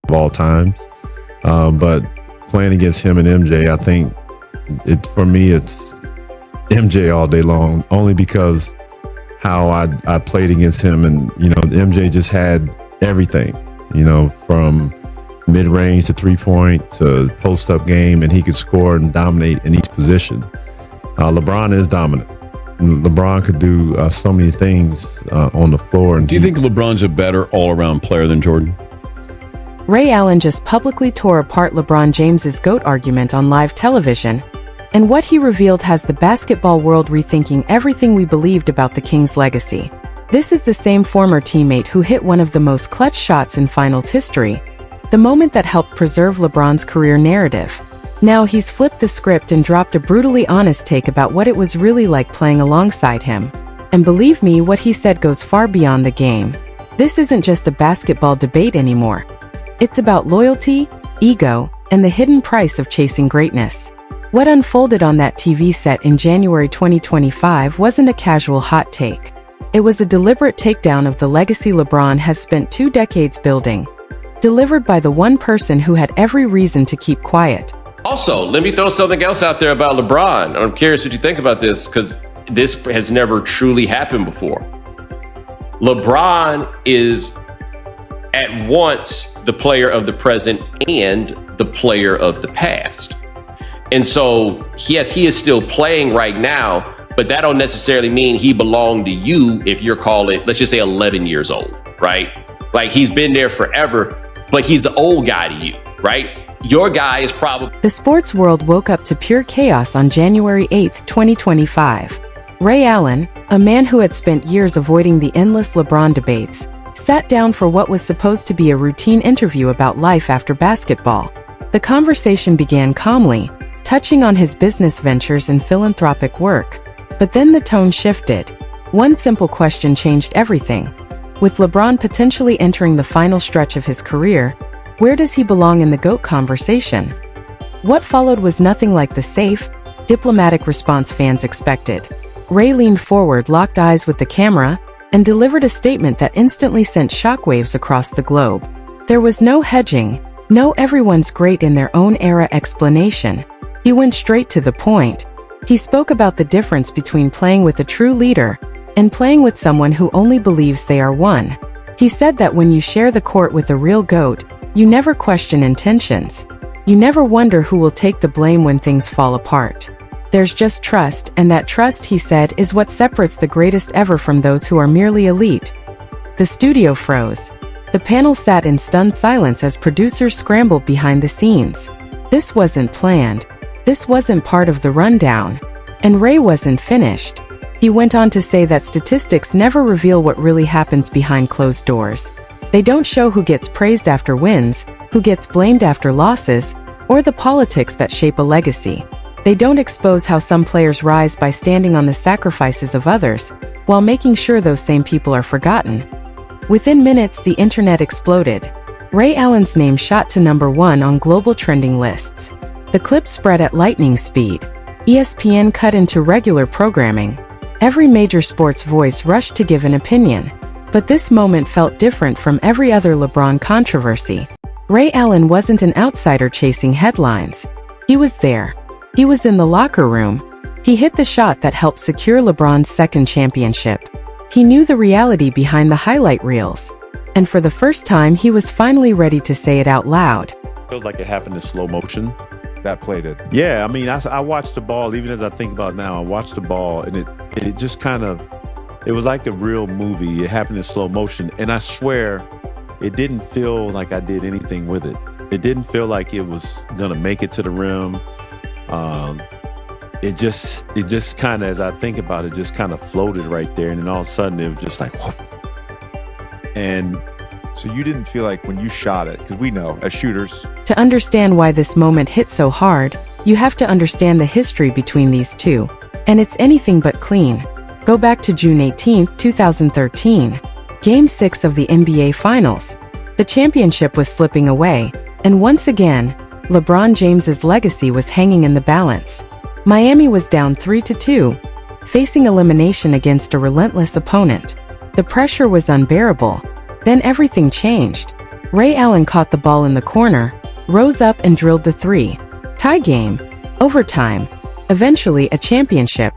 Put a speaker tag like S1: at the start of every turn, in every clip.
S1: of all times. But playing against him and MJ, I think for me, it's MJ all day long, only because how I played against him. And, MJ just had everything, from mid-range to three-point to post-up game, and he could score and dominate in each position. LeBron is dominant. LeBron could do so many things on the floor. And
S2: do you think LeBron's a better all-around player than Jordan?
S3: Ray Allen just publicly tore apart LeBron James's GOAT argument on live television, and what he revealed has the basketball world rethinking everything we believed about the King's legacy. This is the same former teammate who hit one of the most clutch shots in finals history, the moment that helped preserve LeBron's career narrative. Now he's flipped the script and dropped a brutally honest take about what it was really like playing alongside him. And believe me, what he said goes far beyond the game. This isn't just a basketball debate anymore. It's about loyalty, ego, and the hidden price of chasing greatness. What unfolded on that TV set in January 2025 wasn't a casual hot take. It was a deliberate takedown of the legacy LeBron has spent 2 decades building, delivered by the one person who had every reason to keep quiet.
S4: Also, let me throw something else out there about LeBron. I'm curious what you think about this, because this has never truly happened before. LeBron is at once the player of the present and the player of the past. And so, yes, he is still playing right now, but that don't necessarily mean he belonged to you if you're calling, let's just say 11 years old, right? Like, he's been there forever, but he's the old guy to you, right? Your guy is probably...
S3: The sports world woke up to pure chaos on January 8, 2025. Ray Allen, a man who had spent years avoiding the endless LeBron debates, sat down for what was supposed to be a routine interview about life after basketball. The conversation began calmly, touching on his business ventures and philanthropic work. But then the tone shifted. One simple question changed everything. With LeBron potentially entering the final stretch of his career, where does he belong in the GOAT conversation? What followed was nothing like the safe, diplomatic response fans expected. Ray leaned forward, locked eyes with the camera, and delivered a statement that instantly sent shockwaves across the globe. There was no hedging, no everyone's great in their own era explanation. He went straight to the point. He spoke about the difference between playing with a true leader and playing with someone who only believes they are one. He said that when you share the court with a real GOAT, you never question intentions. You never wonder who will take the blame when things fall apart. There's just trust, and that trust, he said, is what separates the greatest ever from those who are merely elite. The studio froze. The panel sat in stunned silence as producers scrambled behind the scenes. This wasn't planned. This wasn't part of the rundown. And Ray wasn't finished. He went on to say that statistics never reveal what really happens behind closed doors. They don't show who gets praised after wins, who gets blamed after losses, or the politics that shape a legacy. They don't expose how some players rise by standing on the sacrifices of others, while making sure those same people are forgotten. Within minutes, the internet exploded. Ray Allen's name shot to #1 on global trending lists. The clip spread at lightning speed. ESPN cut into regular programming. Every major sports voice rushed to give an opinion. But this moment felt different from every other LeBron controversy. Ray Allen wasn't an outsider chasing headlines. He was there. He was in the locker room. He hit the shot that helped secure LeBron's second championship. He knew the reality behind the highlight reels. And for the first time, he was finally ready to say it out loud.
S1: Feels like it happened in slow motion.
S5: That play did.
S1: Yeah, I mean, I watched the ball, even as I think about it now, I watched the ball, and it just kind of, it was like a real movie. It happened in slow motion, and I swear, it didn't feel like I did anything with it. It didn't feel like it was gonna make it to the rim. It just kind of, as I think about it, just kind of floated right there, and then all of a sudden, it was just like, whoop. And
S5: so you didn't feel like when you shot it, because we know, as shooters...
S3: To understand why this moment hit so hard, you have to understand the history between these two. And it's anything but clean. Go back to June 18, 2013. Game 6 of the NBA Finals. The championship was slipping away, and once again, LeBron James's legacy was hanging in the balance. Miami was down 3-2, facing elimination against a relentless opponent. The pressure was unbearable. Then everything changed. Ray Allen caught the ball in the corner, rose up and drilled the three. Tie game. Overtime. Eventually a championship.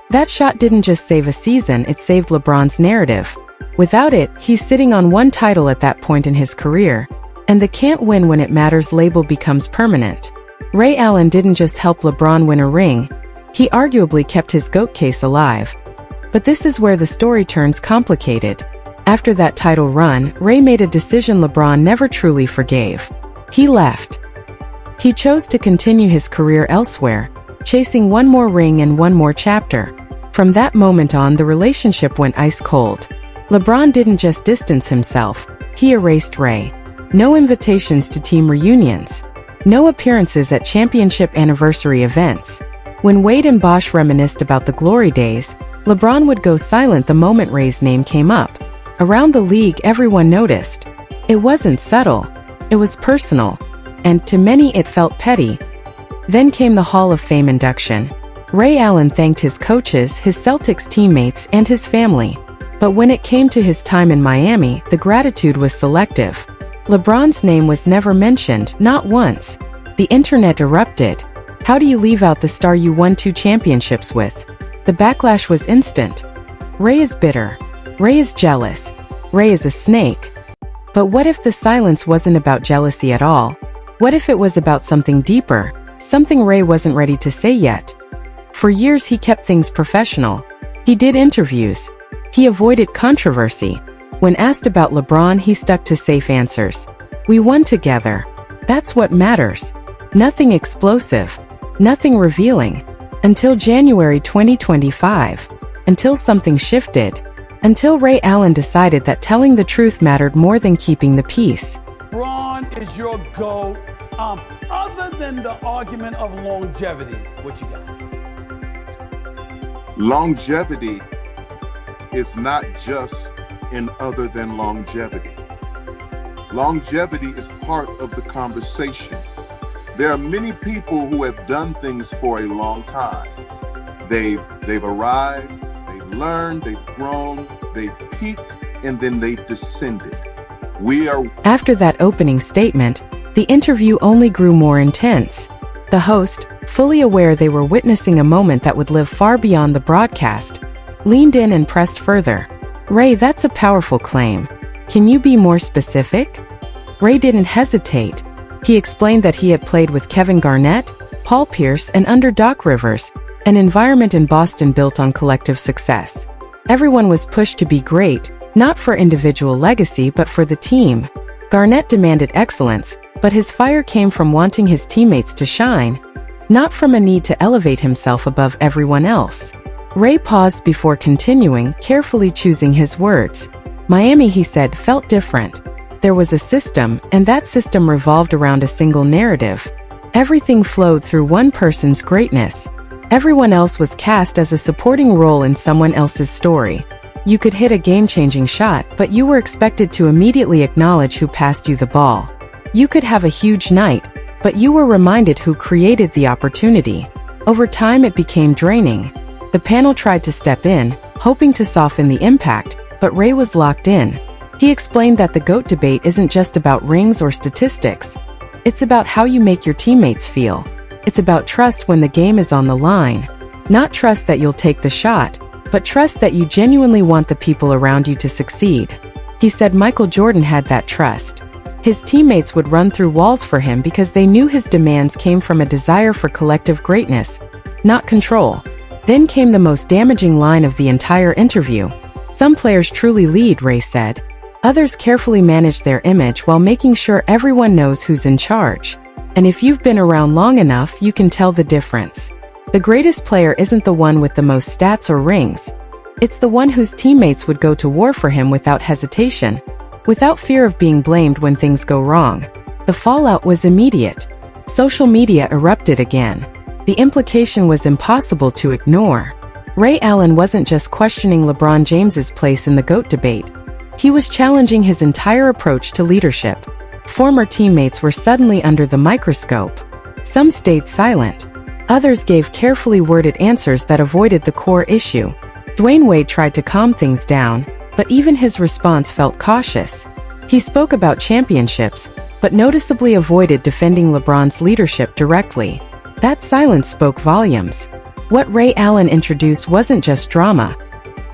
S3: That shot didn't just save a season, it saved LeBron's narrative. Without it, he's sitting on one title at that point in his career, and the can't win when it matters label becomes permanent. Ray Allen didn't just help LeBron win a ring, he arguably kept his GOAT case alive. But this is where the story turns complicated. After that title run, Ray made a decision LeBron never truly forgave. He left. He chose to continue his career elsewhere, chasing one more ring and one more chapter. From that moment on, the relationship went ice cold. LeBron didn't just distance himself, he erased Ray. No invitations to team reunions. No appearances at championship anniversary events. When Wade and Bosh reminisced about the glory days, LeBron would go silent the moment Ray's name came up. Around the league, everyone noticed. It wasn't subtle. It was personal. And to many it felt petty. Then came the Hall of Fame induction. Ray Allen thanked his coaches, his Celtics teammates, and his family. But when it came to his time in Miami, the gratitude was selective. LeBron's name was never mentioned, not once. The internet erupted. How do you leave out the star you won 2 championships with? The backlash was instant. Ray is bitter. Ray is jealous. Ray is a snake. But what if the silence wasn't about jealousy at all? What if it was about something deeper, something Ray wasn't ready to say yet? For years he kept things professional. He did interviews. He avoided controversy. When asked about LeBron, he stuck to safe answers. We won together. That's what matters. Nothing explosive. Nothing revealing. Until January 2025. Until something shifted. Until Ray Allen decided that telling the truth mattered more than keeping the peace.
S6: LeBron is your GOAT. Other than the argument of longevity, what you got?
S7: Longevity is not just in other than longevity. Longevity is part of the conversation. There are many people who have done things for a long time. They've arrived, they've learned, they've grown, they've peaked, and then they've descended.
S3: After that opening statement, the interview only grew more intense. The host, fully aware they were witnessing a moment that would live far beyond the broadcast, leaned in and pressed further. Ray, that's a powerful claim. Can you be more specific? Ray didn't hesitate. He explained that he had played with Kevin Garnett, Paul Pierce, and under Doc Rivers, an environment in Boston built on collective success. Everyone was pushed to be great, not for individual legacy but for the team. Garnett demanded excellence, but his fire came from wanting his teammates to shine, not from a need to elevate himself above everyone else. Ray paused before continuing, carefully choosing his words. Miami, he said, felt different. There was a system, and that system revolved around a single narrative. Everything flowed through one person's greatness. Everyone else was cast as a supporting role in someone else's story. You could hit a game-changing shot, but you were expected to immediately acknowledge who passed you the ball. You could have a huge night, but you were reminded who created the opportunity. Over time it became draining. The panel tried to step in, hoping to soften the impact, but Ray was locked in. He explained that the GOAT debate isn't just about rings or statistics. It's about how you make your teammates feel. It's about trust when the game is on the line. Not trust that you'll take the shot, but trust that you genuinely want the people around you to succeed. He said Michael Jordan had that trust. His teammates would run through walls for him because they knew his demands came from a desire for collective greatness, not control. Then came the most damaging line of the entire interview. Some players truly lead, Ray said. Others carefully manage their image while making sure everyone knows who's in charge. And if you've been around long enough, you can tell the difference. The greatest player isn't the one with the most stats or rings. It's the one whose teammates would go to war for him without hesitation, without fear of being blamed when things go wrong. The fallout was immediate. Social media erupted again. The implication was impossible to ignore. Ray Allen wasn't just questioning LeBron James's place in the GOAT debate. He was challenging his entire approach to leadership. Former teammates were suddenly under the microscope. Some stayed silent. Others gave carefully worded answers that avoided the core issue. Dwayne Wade tried to calm things down, but even his response felt cautious. He spoke about championships, but noticeably avoided defending LeBron's leadership directly. That silence spoke volumes. What Ray Allen introduced wasn't just drama.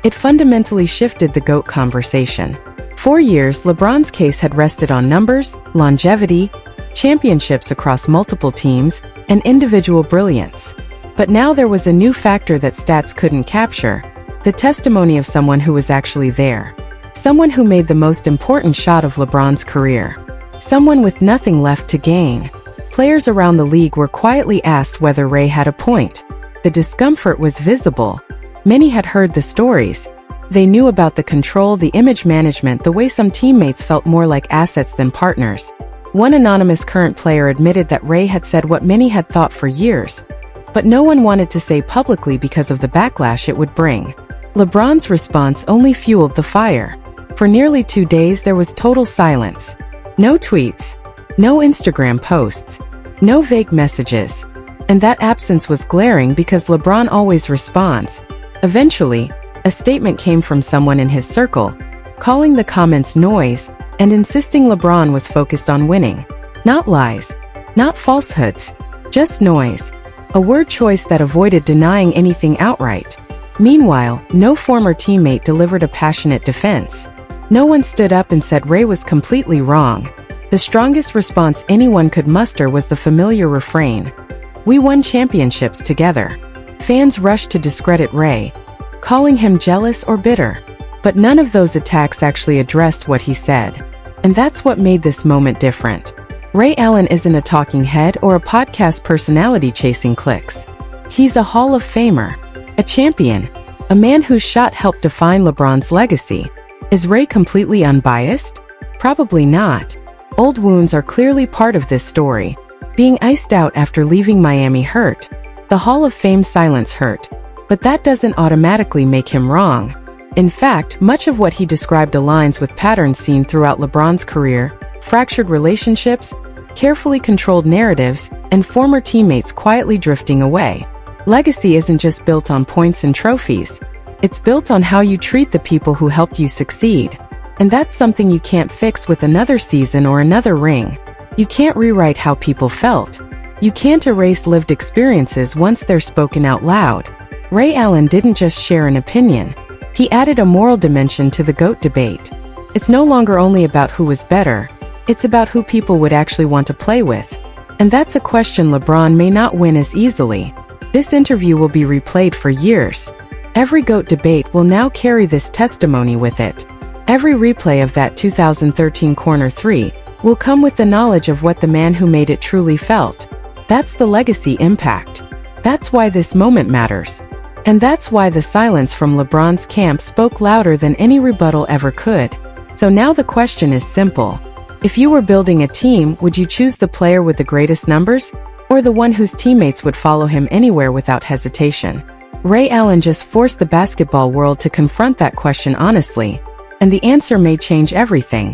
S3: It fundamentally shifted the GOAT conversation. For years, LeBron's case had rested on numbers, longevity, championships across multiple teams, and individual brilliance. But now there was a new factor that stats couldn't capture: the testimony of someone who was actually there. Someone who made the most important shot of LeBron's career. Someone with nothing left to gain. Players around the league were quietly asked whether Ray had a point. The discomfort was visible. Many had heard the stories. They knew about the control, the image management, the way some teammates felt more like assets than partners. One anonymous current player admitted that Ray had said what many had thought for years, but no one wanted to say publicly because of the backlash it would bring. LeBron's response only fueled the fire. For nearly 2 days there was total silence. No tweets, no Instagram posts, no vague messages. And that absence was glaring because LeBron always responds. Eventually, a statement came from someone in his circle, calling the comments noise and insisting LeBron was focused on winning. Not lies, not falsehoods, just noise. A word choice that avoided denying anything outright. Meanwhile, no former teammate delivered a passionate defense. No one stood up and said Ray was completely wrong. The strongest response anyone could muster was the familiar refrain: "We won championships together." Fans rushed to discredit Ray, calling him jealous or bitter. But none of those attacks actually addressed what he said. And that's what made this moment different. Ray Allen isn't a talking head or a podcast personality chasing clicks. He's a Hall of Famer, a champion, a man whose shot helped define LeBron's legacy. Is Ray completely unbiased? Probably not. Old wounds are clearly part of this story. Being iced out after leaving Miami hurt. The Hall of Fame silence hurt. But that doesn't automatically make him wrong. In fact, much of what he described aligns with patterns seen throughout LeBron's career: fractured relationships, carefully controlled narratives, and former teammates quietly drifting away. Legacy isn't just built on points and trophies. It's built on how you treat the people who helped you succeed. And that's something you can't fix with another season or another ring. You can't rewrite how people felt. You can't erase lived experiences once they're spoken out loud. Ray Allen didn't just share an opinion. He added a moral dimension to the GOAT debate. It's no longer only about who was better. It's about who people would actually want to play with. And that's a question LeBron may not win as easily. This interview will be replayed for years. Every GOAT debate will now carry this testimony with it. Every replay of that 2013 Corner 3 will come with the knowledge of what the man who made it truly felt. That's the legacy impact. That's why this moment matters. And that's why the silence from LeBron's camp spoke louder than any rebuttal ever could. So now the question is simple. If you were building a team, would you choose the player with the greatest numbers, or the one whose teammates would follow him anywhere without hesitation? Ray Allen just forced the basketball world to confront that question honestly, and the answer may change everything.